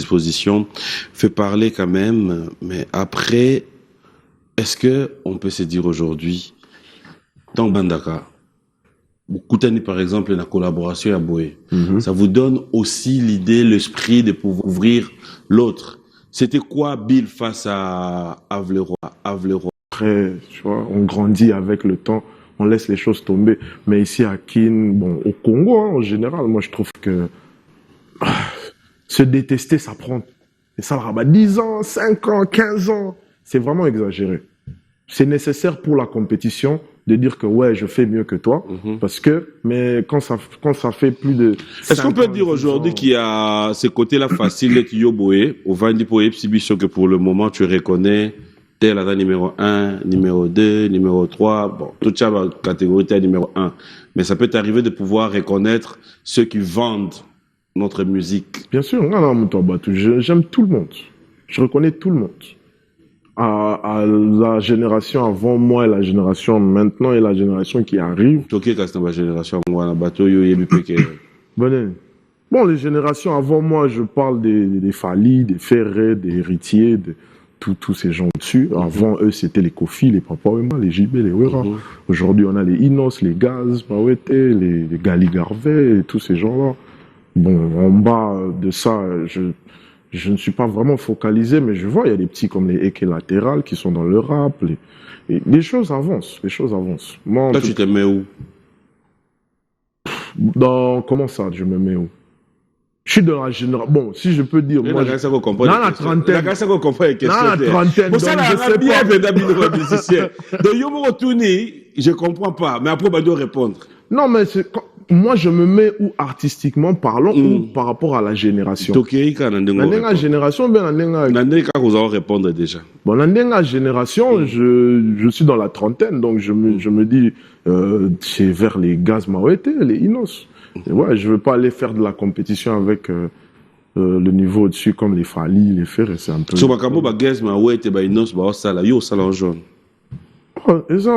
disposition fait parler quand même. Mais après, est-ce que on peut se dire aujourd'hui, dans Bandaka, Koutani par exemple, la collaboration à Boé, ça vous donne aussi l'idée, l'esprit de pouvoir ouvrir l'autre. C'était quoi Bill face à Avleroy? Après, tu vois, on grandit avec le temps, on laisse les choses tomber. Mais ici à Kin, bon, au Congo, en général, moi je trouve que se détester, ça prend. Et ça rabat 10 ans, 5 ans, 15 ans. C'est vraiment exagéré. C'est nécessaire pour la compétition de dire que ouais, je fais mieux que toi. Parce que, mais quand ça fait plus de. Est-ce qu'on peut dire aujourd'hui qu'il y a ce côté-là facile d'être Yoboé, au Vandi pour exhibition que pour le moment tu reconnais tel à numéro 1, numéro 2, numéro 3, bon, toute ça va catégorie tel numéro 1. Mais ça peut t'arriver de pouvoir reconnaître ceux qui vendent notre musique. Bien sûr, non, j'aime tout le monde. Je reconnais tout le monde. À la génération avant moi et la génération maintenant et la génération qui arrive. Ok, quand c'est ma génération, moi, la bateau, yo, yébi péké. Bon, les générations avant moi, je parle des Fali, des Ferré, des Héritiers, de tous ces gens dessus. Avant eux, c'était les Kofi, les Papa Wema, les JB, les Wera. Aujourd'hui, on a les Inos, les Gaz, Mawete, les Gali Garvey et tous ces gens-là. Bon, en bas de ça, je ne suis pas vraiment focalisé, mais je vois, il y a des petits comme les Eke Latéral qui sont dans le rap. Les choses avancent, Moi, toi, tu te mets où? Comment ça, je me mets où? Je suis de la génération. Bon, si je peux dire. Moi, dans la trentaine. Dans la trentaine. Pour ça, la bien de musicien. De Yomo Retourni, je comprends pas. Mais après, on doit répondre. Non, mais moi, je me mets où artistiquement parlant ou par rapport à la génération. La génération, bien la vous allez répondre déjà. Bon, la génération, je suis dans la trentaine, donc je me dis, c'est vers les Gaz Mawete, les Inos. Et ouais, je veux pas aller faire de la compétition avec le niveau au-dessus comme les Fali, les Ferré, c'est un peu. Sur Makambo, Gaz Mawete, Inos, Sala, yo, Sala en jaune. Et ça,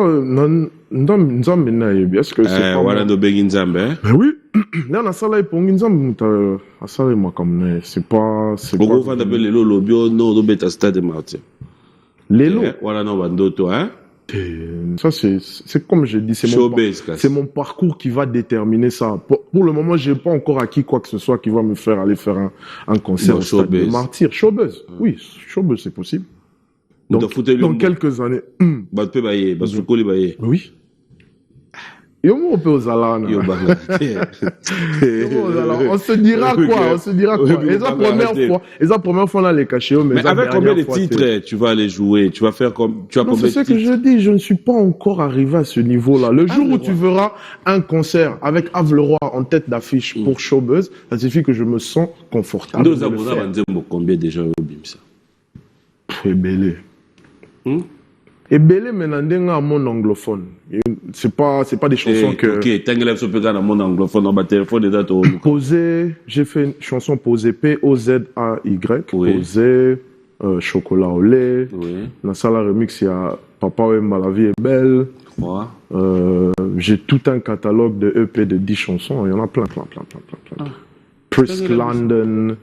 Nzambe est-ce que c'est pas voilà, no Begin Nzambe, hein? Ben oui, là, on a ça là, pour Nzambe, moi, comme, c'est pas. Pourquoi on appelle les lots, bio, non, no bêta stade de Martin. Les lots? Voilà, non, Bandoto, hein? Ça, c'est comme je dis, c'est mon parcours qui va déterminer ça. Pour le moment, j'ai pas encore acquis quoi que ce soit qui va me faire aller faire un concert au stade de Martyr. Showbuzz. Oui, Showbuzz, c'est possible. Donc, dans quelques années. Oui. On peut aux alans. On se dira quoi? Et la première fois, on a les cachets. Mais avec combien de titres tu vas aller jouer? Tu vas faire comme, tu as combien de titres? C'est ce que je dis, je ne suis pas encore arrivé à ce niveau-là. Le jour où tu verras un concert avec Avleroy en tête d'affiche pour Showbuzz, ça signifie que je me sens confortable. Nous avons combien déjà au BIMSA? Belé. Et Belé maintenant à mon anglophone. C'est pas des chansons que. Ok, t'as sur dans mon anglophone dans ma téléphone et dates. Posé, j'ai fait une chanson Posé P-O-Z-A-Y. Posé, Chocolat au lait. Dans ça la remix il y a Papa Wema la vie est belle. J'ai tout un catalogue de EP de 10 chansons. Il y en a plein. Prisk London,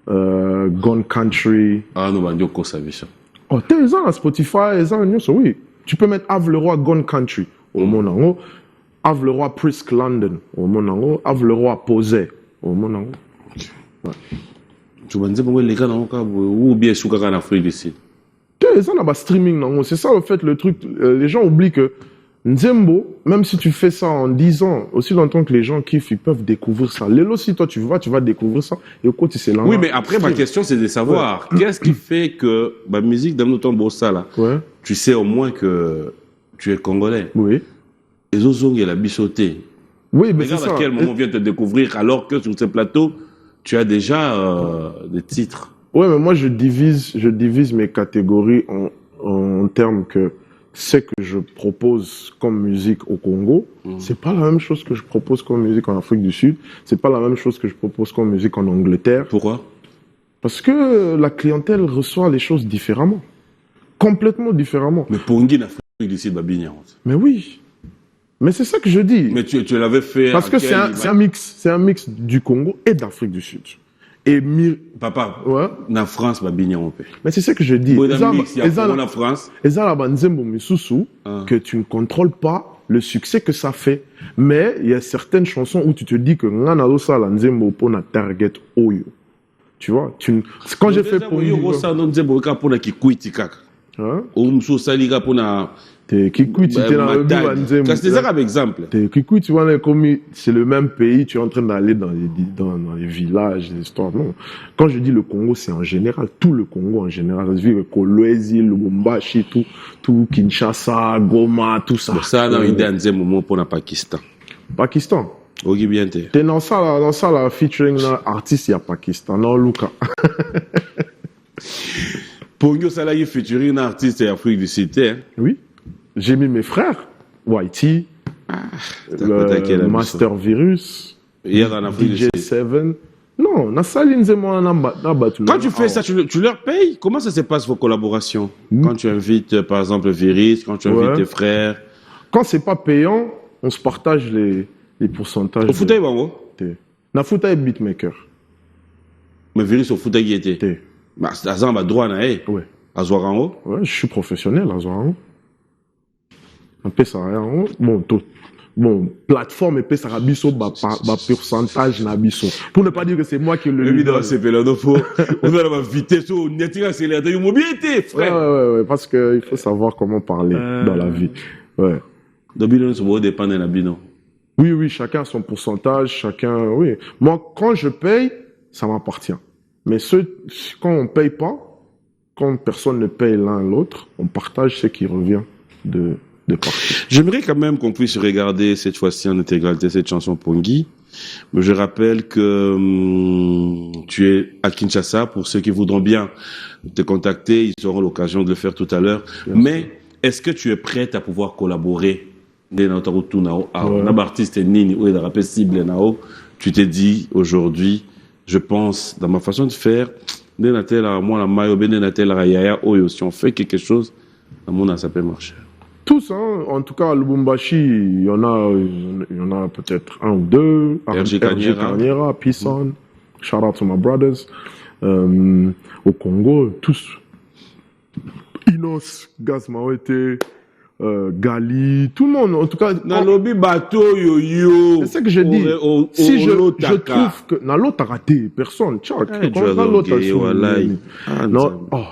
Gone Country. Ah non, bah ça vie ça. Oh, t'es à Spotify, oui. Tu peux mettre Avleroy Gone Country au Monango, Avleroy Prisk London au Monango, Avleroy Posé au Monango. Tu vas dire les gars ou bien sous en Afrique d'ici. T'es ça là streaming non, c'est ça en fait le truc. Les gens oublient que Nzembo, même si tu fais ça en 10 ans, aussi longtemps que les gens kiffent, ils peuvent découvrir ça. Lélo, si toi tu vas découvrir ça. Et au côté, c'est là. Oui, mais après, ma question, c'est de savoir, qu'est-ce qui fait que, ma musique dans notre bossa, là, tu sais au moins que tu es congolais. Oui. Et Zozong et la bichoté. Oui, mais c'est ça. Regarde à quel moment on vient te découvrir, alors que sur ce plateau, tu as déjà des titres. Oui, mais moi, je divise mes catégories en termes que ce que je propose comme musique au Congo, c'est pas la même chose que je propose comme musique en Afrique du Sud, c'est pas la même chose que je propose comme musique en Angleterre. Pourquoi? Parce que la clientèle reçoit les choses différemment. Complètement différemment. Mais pour une Afrique du Sud, mais oui. Mais c'est ça que je dis. Mais tu l'avais fait. Parce que c'est un mix du Congo et d'Afrique du Sud. Et Papa, ouais. na France, bah, bignon, on peut. Mais c'est ce que je dis. En France. Et ça, la banzembo misusu, que tu ne contrôles pas le succès que ça fait. Mais il y a certaines chansons où tu te dis que ngana ça la nzembo pour na target oyo. Tu vois, quand j'ai fait pour ça non nzembo ka pour na kikuiti kaka. Hein? Ou mso saliga pour na Kikuiti t'es dans le banzembo. C'est ça comme exemple. Kikuiti tu vois comme c'est le même pays, tu es en train d'aller dans les villages, les histoires. Non. Quand je dis le Congo, c'est en général tout le Congo en général, ça veut dire Kolwezi, Lubumbashi, tout Kinshasa, Goma, tout ça. Ça dans idée nzembo pour na Pakistan. Pakistan. Ogi bien te. T'es dans ça là, featuring là, artiste, il y a Pakistan, non, Luka. Pongo Salayi featuring un artiste d'Afrique du Sud, hein? Oui. J'ai mis mes frères, Whitey, Master Virus, hier en Afrique du Sud. DJ7. Non, quand tu fais ça, tu leur payes? Comment ça se passe vos collaborations? Quand tu invites, par exemple, Virus, quand tu invites tes frères? Quand c'est pas payant, on se partage les pourcentages. Au Foutaï, Bango? Na Foutaï beatmaker. Mais Virus au Foutaï qui était? Bah, c'est ça, on droit, ouais. À Zouarango? Ouais, je suis professionnel à Zouarango. Un peu ça, hein. Bon, plateforme et puis ça rabisso, pourcentage nabisso. Pour ne pas dire que c'est moi qui le mis dans ces pélodophos. On a la vitesse, on est accéléré, une mobilité, frère. Ouais, parce que il faut savoir comment parler dans la vie. Ouais. Dobino, ça dépend de l'abino. Oui, chacun a son pourcentage, oui. Moi, quand je paye, ça m'appartient. Mais quand on paye pas, quand personne ne paye l'un l'autre, on partage ce qui revient de partout. J'aimerais quand même qu'on puisse regarder cette fois-ci en intégralité cette chanson Pongui. Mais je rappelle que tu es à Kinshasa. Pour ceux qui voudront bien te contacter, ils auront l'occasion de le faire tout à l'heure. Mais est-ce que tu es prête à pouvoir collaborer? Tu t'es dit aujourd'hui, je pense, dans ma façon de faire, si on fait quelque chose, ça peut marcher. Tous, hein. En tout cas, à Lubumbashi, il y en a peut-être un ou deux. RG Kanyera, Pisson, shout out to my brothers. Au Congo, tous. Inos, Gaz Mawete, Gali, tout le monde, en tout cas. Nalobi bateau yo. C'est ce que je dis. Si je trouve que Nalo t'a raté, personne. Ciao. Nalo t'a non. Oh.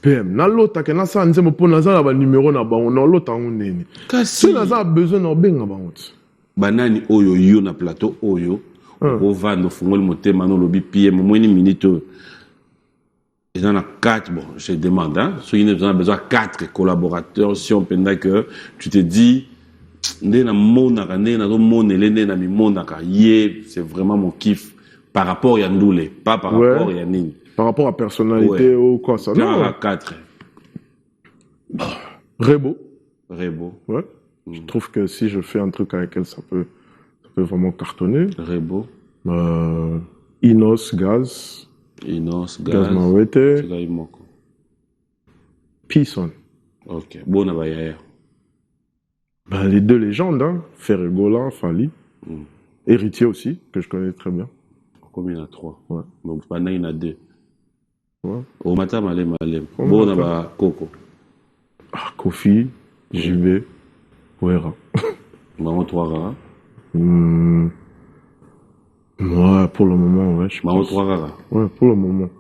PM. Nalo t'a que nasa nzemo po nasa na ba numéro na ba on l'autre on nini. Si nasa besoin na benga ba on. Banani oyo yo na plateau oyo. Au va no fungol motema no lobi PM moins une minute. Ils en ont 4, bon, je demande, hein. Ceux qui ont besoin de 4 collaborateurs, si on peut que tu te dis, c'est vraiment mon kiff par rapport à Yandoule, pas par rapport à Yanning. Par rapport à personnalité ou quoi, ça, non? À 4. Rebo. Ouais. Je trouve que si je fais un truc avec elle, ça peut vraiment cartonner. Rebo. Inos, Gaz Mawete. Pisson. Ok. Bon, on va les deux légendes, hein. Ferregola, Fali. Héritier aussi, que je connais très bien. Combien il y en a 3? Ouais. Donc, pendant il y en a 2. Ouais. Au matin, Malem. Bon, on va Coco. Kofi, JB, Ouera. Maman 3 rares. Ouais, pour le moment, ouais. Maman 3 rares. Ouais, pour le moment.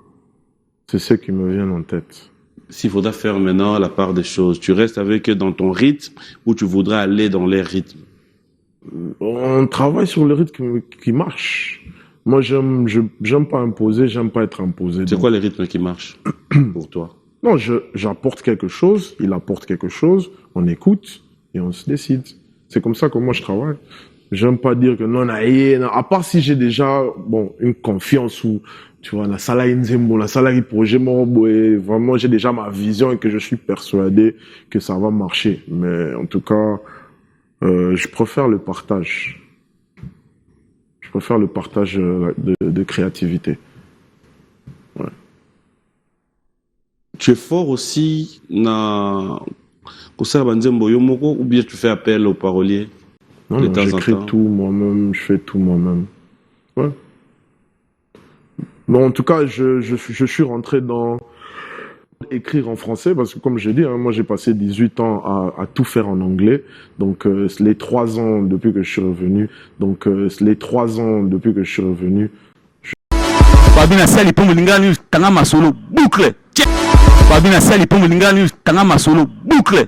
C'est ce qui me vient en tête. S'il faudra faire maintenant la part des choses, tu restes avec eux dans ton rythme ou tu voudrais aller dans leur rythme? On travaille sur le rythme qui marche. Moi, j'aime pas imposer, j'aime pas être imposé. C'est quoi le rythme qui marche pour toi? Non, j'apporte quelque chose, il apporte quelque chose, on écoute et on se décide. C'est comme ça que moi je travaille. J'aime pas dire que non, à part si j'ai déjà, une confiance ou, tu vois, la salarié Nzembo, la salarié projet et vraiment j'ai déjà ma vision et que je suis persuadé que ça va marcher. Mais en tout cas, je préfère le partage. Je préfère le partage de créativité. Ouais. Tu es fort aussi ou bien tu fais appel aux paroliers? Non, j'écris tout moi-même, je fais tout moi-même. Ouais. Mais en tout cas, je suis rentré dans écrire en français parce que comme j'ai dit, hein, moi j'ai passé 18 ans à tout faire en anglais. Donc les 3 ans depuis que je suis revenu, Babina sali po mulingani tanga masolo boucle. Babina sali po mulingani tanga masolo boucle.